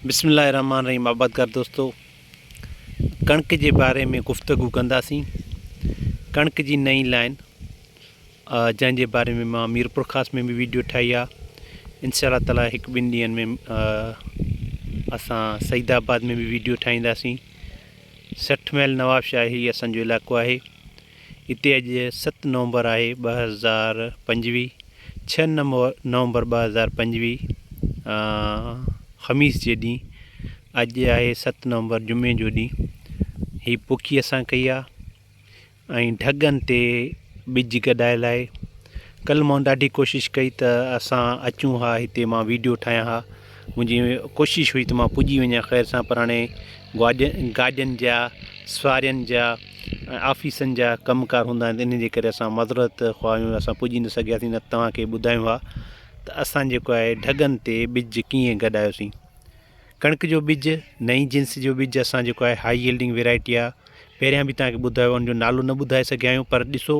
बिस्मिल्लाहिर्रहमानिर्रहीम। आबादकार दोस्तों, कणक के बारे में गुफ्तगू कंदासीं। कणक की नई लाइन जंहिंजे बारे में मां मीरपुर ख़ास में भी वीडियो ठाही आहे। इंशाअल्लाह ताला हिकु ॿिनि ॾींहंनि में असां सईदाबाद में भी वीडियो ठाहींदासीं। 60 माइल नवाबशाही असांजो इलाइक़ो आहे। हिते अॼु 7 नवंबर आहे 2025। 6 नवंबर 2025 ख़मीस जे ॾींहुं। अॼु आहे 7 नवंबर जुमे जो ॾींहुं। ही पोखी असां कई आहे ऐं ढगनि ते ॿिज कढाइण लाइ। कल्ह मां ॾाढी कोशिशि कई त असां अचूं हा, हिते मां वीडियो ठाहियां हा। मुंहिंजी कोशिशि हुई त मां पुॼी वञा ख़ैर सां, पर हाणे गाॾियुनि जा, सवारियुनि जा, ऑफिसनि जा कमुकार हूंदा आहिनि, इन जे करे असां मज़रत ख़्वाह आहियूं, असां पुॼी न सघियासीं। न तव्हांखे ॿुधायूं हा त असां जेको आहे ढगनि ते ॿिज कीअं कढायोसीं। कणक जो ॿिज नई जिन्स जो ॿिज असां जेको आहे हाई यील्डिंग वैरायटी आहे। पहिरियां बि तव्हांखे ॿुधायो, हुनजो नालो न ॿुधाए सघिया आहियूं, पर ॾिसो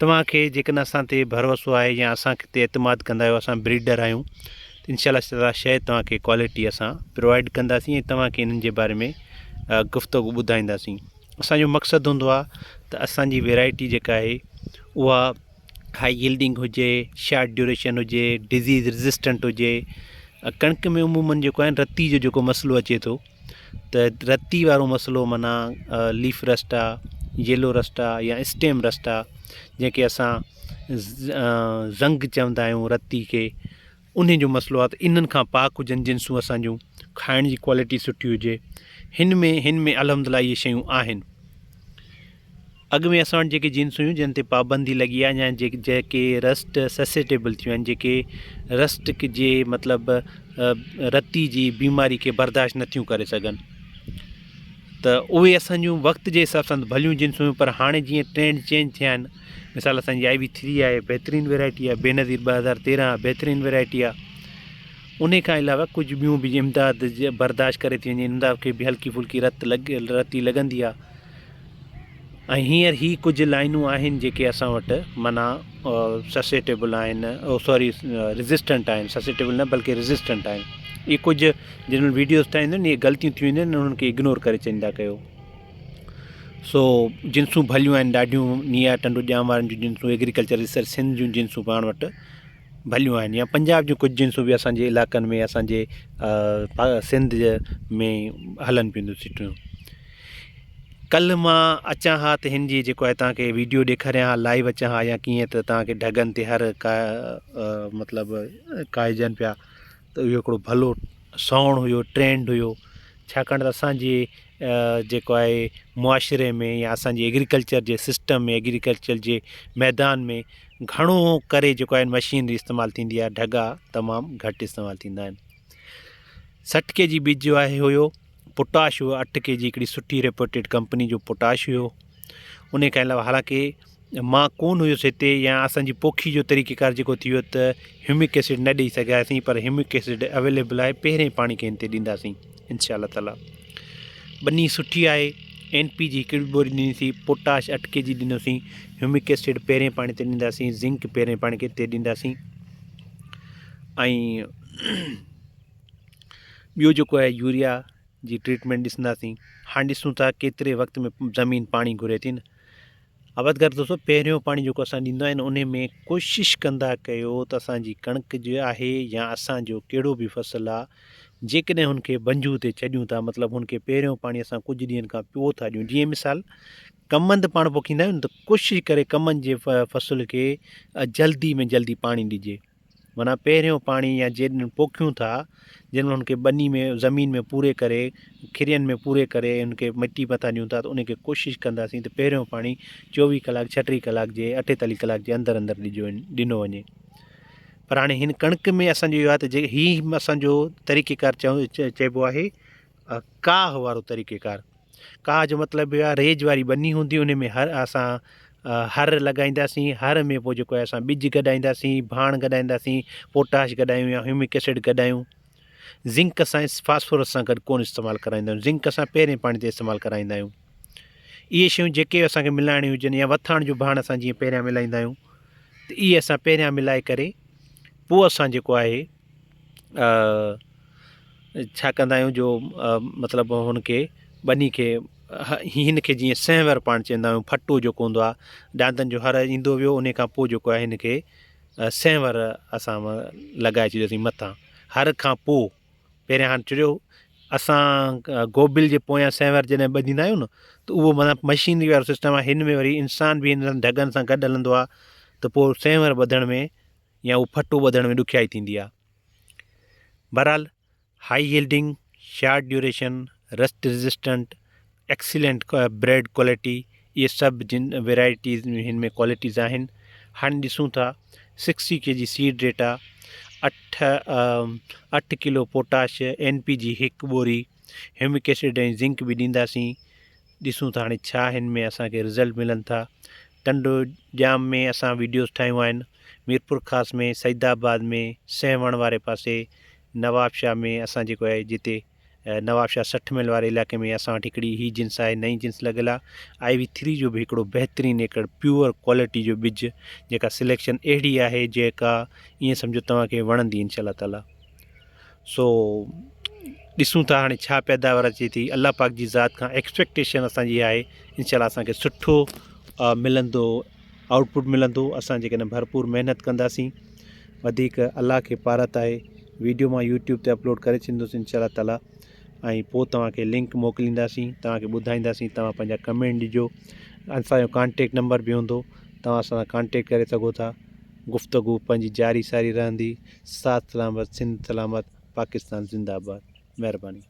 तव्हांखे जेकॾहिं असां ते भरोसो आहे या असांखे ते एतमाद कंदा आहियो, असां ब्रीडर आहियूं, त इंशाअल्लाह शइ तव्हांखे क्वालिटी असां प्रोवाइड कंदासीं ऐं तव्हांखे इन्हनि जे बारे में गुफ़्तगू ॿुधाईंदासीं। असांजो मक़सदु हूंदो आहे त असांजी वैरायटी जेका आहे उहा हाई यील्डिंग हुजे, शॉर्ट ड्यूरेशन हुजे, डिज़ीज़ रेज़िस्टेंट हुजे। कणक में उमूमन जेको आहे रती जो जेको मसइलो अचे थो, त रती वारो मसइलो माना लीफ रस्ट आहे, येलो रस्ट आहे या स्टेम रस्ट आहे, जंहिंखे असां ज़ंग चवंदा आहियूं रती खे, उन जो मसइलो आहे। त इन्हनि खां पाक हुजनि जिन्सूं असांजूं, खाइण जी क्वालिटी सुठी हुजे। हिन में अल्हम्दुलिल्लाह इहे शयूं आहिनि। अॻु में असां वटि जेके जीन्स हुयूं जिन ते पाबंदी लॻी आहे, या जेके रस्ट ससेटेबल थियूं आहिनि, जेके रस्ट जे मतिलबु रती जी बीमारी खे बर्दाश्त नथियूं करे सघनि, त उहे असांजूं वक़्त जे हिसाब सां भलियूं जिन्स हुयूं। पर हाणे जीअं ट्रेंड चेंज थिया आहिनि, मिसाल असांजी IB3 आहे, बहितरीनु वैरायटी आहे। बेनज़ीर 2013 बहितरीनु वैरायटी आहे। उन खां अलावा कुझु ॿियूं बि इमदाद बर्दाश्त करे थी वञे, इमदाद खे बि हल्की फुल्की रती लॻंदी आहे। ऐं हींअर ही कुझु लाइनूं आहिनि जेके असां वटि माना ससेटेबल आहिनि, रेज़िस्टेंट आहिनि। ससेटेबल न बल्कि रेज़िस्टेंट आहिनि। इहे कुझु जिन वीडियोज़ ठाहींदा आहिनि, इहे ग़लतियूं थी वेंदियूं आहिनि, उन्हनि खे इग्नोर करे चवंदा कयो। सो जिन्सूं भलियूं आहिनि ॾाढियूं। निया टंडू ॼाम वारनि जूं जिन्सूं, एग्रीकल्चर रिसर्च सिंध जूं जिन्सूं पाण वटि भलियूं आहिनि, या पंजाब जूं कुझु जिन्सूं बि असांजे इलाइक़नि में, असांजे सिंध में हलनि पियूं सुठियूं। कल्ह मां अचां हा त हिन जी जेको आहे तव्हांखे वीडियो ॾेखारियां हा, लाइव अचां हा या कीअं, त तव्हांखे ढगनि ते हर का मतिलबु काइजनि पिया, त इहो हिकिड़ो भलो सौण हुयो, ट्रेंड हुयो। छाकाणि त असांजे जेको आहे मुआशिरे में या असांजे एग्रीकल्चर जे सिस्टम में, एग्रीकल्चर जे मैदान में घणो करे जेको आहे मशीनरी इस्तेमालु थींदी आहे, ढगा तमामु घटि इस्तेमालु थींदा आहिनि। 60 kg बीज जो आहे हुयो। पोटाश हुयो 8 kg, हिकिड़ी सुठी रेपुटेड कंपनी जो पोटाश हुयो। उन खां अलावा हालांकि मां कोन हुयुसि हिते, या असांजी पोखी जो तरीक़ेकार जेको थी वियो त ह्यूमिक एसिड न ॾेई सघियासीं, पर ह्यूमिक एसिड अवेलेबल आहे, पहिरें पाणी खे हिन ते ॾींदासीं इंशाअल्लाह ताला। बनी सुठी आहे। NPG हिकिड़ी बोरी ॾिनीसीं, पोटाश 8 kg ॾिनोसीं, ह्यूमिक एसिड पहिरें पाणी ते ॾींदासीं, ज़िंक पहिरें पाणी ते ॾींदासीं। ऐं ॿियो जेको आहे यूरिया जी ट्रीटमेंट ॾिसंदासीं। हाणे ॾिसूं था केतिरे वक़्त में ज़मीन पाणी घुरे थी न। आबादकार दोस्तों, पहिरियों पाणी जेको असां ॾींदा आहिनि, उन में कोशिशि कंदा कयो त असांजी कणक जो आहे या असांजो कहिड़ो बि फ़सुलु आहे, जेकॾहिं हुनखे बंजू ते छॾियूं था, मतिलबु हुनखे पहिरियों पाणी असां कुझु ॾींहंनि खां पोइ था ॾियूं। जीअं मिसाल कमंद पाण पोखींदा आहियूं न, त कोशिशि करे कमंद जे फ़सुल खे जल्दी में जल्दी पाणी ॾिजे। माना पहिरियों पाणी या जेॾी पोखियूं था, जिन में हुनखे बनी में, ज़मीन में पूरे करे, खिरियनि में पूरे करे हुनखे मिटी मथां ॾियूं था, त उनखे कोशिशि कंदासीं त पहिरियों पाणी 24 कलाक 36 कलाक जे 48 कलाक जे अंदरि अंदरि ॾिनो वञे। पर हाणे हिन कणक में असांजो इहो आहे त हीउ असांजो तरीक़ेकार चइबो आहे काह वारो तरीक़ेकार। काह जो मतिलबु इहो आहे, रेज वारी बनी हूंदी, उन में असां हर लॻाईंदासीं। हर में पोइ जेको आहे असां ॿिज गॾाईंदासीं, भाण गॾाईंदासीं, पोटाश गॾायूं या ह्यूमिक एसिड गॾायूं। ज़िंक असां फास्फोरस सां गॾु कोन इस्तेमालु कराईंदा आहियूं, ज़िंक असां पहिरें पाणी ते इस्तेमालु कराईंदा आहियूं। इहे शयूं जेके असांखे मिलाइणियूं हुजनि, या वथाण जो भाण असां जीअं पहिरियां मिलाईंदा आहियूं, त इहे असां पहिरियां मिलाए करे पोइ असां जेको आहे छा कंदा आहियूं जो मतिलबु हुनखे ॿनी खे हिन खे जीअं सेंवर पाण चवंदा आहियूं, फटो जेको हूंदो आहे ॾांदनि जो हर ईंदो वियो, उन खां पोइ जेको आहे हिन खे सेंवर असां लॻाए छॾियोसीं मथां। हर खां पोइ पहिरियां हाणे चयो असां गोबिल जे पोयां सेंवर जॾहिं ॿधींदा आहियूं न, त उहो मतिलबु मशीनरी वारो सिस्टम आहे। हिन में वरी इंसान बि हिन ढगनि सां गॾु हलंदो आहे, त पोइ सेंवर ॿधण में या उहो फटो ॿधण में ॾुखियाई थींदी आहे। बहरहाल high yielding, short duration, rust resistant, excellent bread quality, इहे सभु जिन वेराइटीज़ हिन में क्वालिटीज़ आहिनि। हाणे ॾिसूं था 60 kg सीड रेट आहे, 8 किलो पोटाश, NPG 1 बोरी, ह्यूमिक एसिड ऐं ज़िंक बि ॾींदासीं। ॾिसूं था हाणे छा हिन में असांखे रिज़ल्ट मिलनि था। टंडो जाम में असां वीडियोज़ ठाहियूं आहिनि, मीरपुर ख़ास में, सईदाबाद में, सेवण वारे पासे, नवाबशाह में असां जेको आहे जिते नवाबशाह 60 मील वारे इलाइक़े में असां वटि हिकिड़ी ही जिन्स आहे, नई जिन्स लॻियल आहे। IV3 जो बि हिकिड़ो बहितरीनु हिकिड़ो प्योर क्वालिटी जो ॿिज, जेका सिलेक्शन अहिड़ी आहे जेका ईअं सम्झो तव्हांखे वणंदी इंशाअल्लाह ताला। सो ॾिसूं था हाणे छा पैदावार अचे थी। अल्लाह पाक जी ज़ात खां एक्सपेक्टेशन असांजी आहे इंशाअल्लाह असांखे सुठो मिलंदो, आउटपुट मिलंदो। असां जेकॾहिं भरपूर महिनत कंदासीं, वधीक अल्लाह खे पारत आहे। वीडियो मां यूट्यूब ते अपलोड करे छॾींदुसि इंशाअल्लाह ताला, ऐं पोइ तव्हांखे लिंक मोकिलींदासीं, तव्हांखे ॿुधाईंदासीं। तव्हां पंहिंजा कमेंट ॾिजो, असांजो कॉन्टेक्ट नंबर बि हूंदो, तव्हां असां सां कॉन्टेक्ट करे सघो था। गुफ़्तगू पंहिंजी जारी सारी रहंदी। साथ सलामत, सिंध सलामत, पाकिस्तान ज़िंदाबाद। महिरबानी।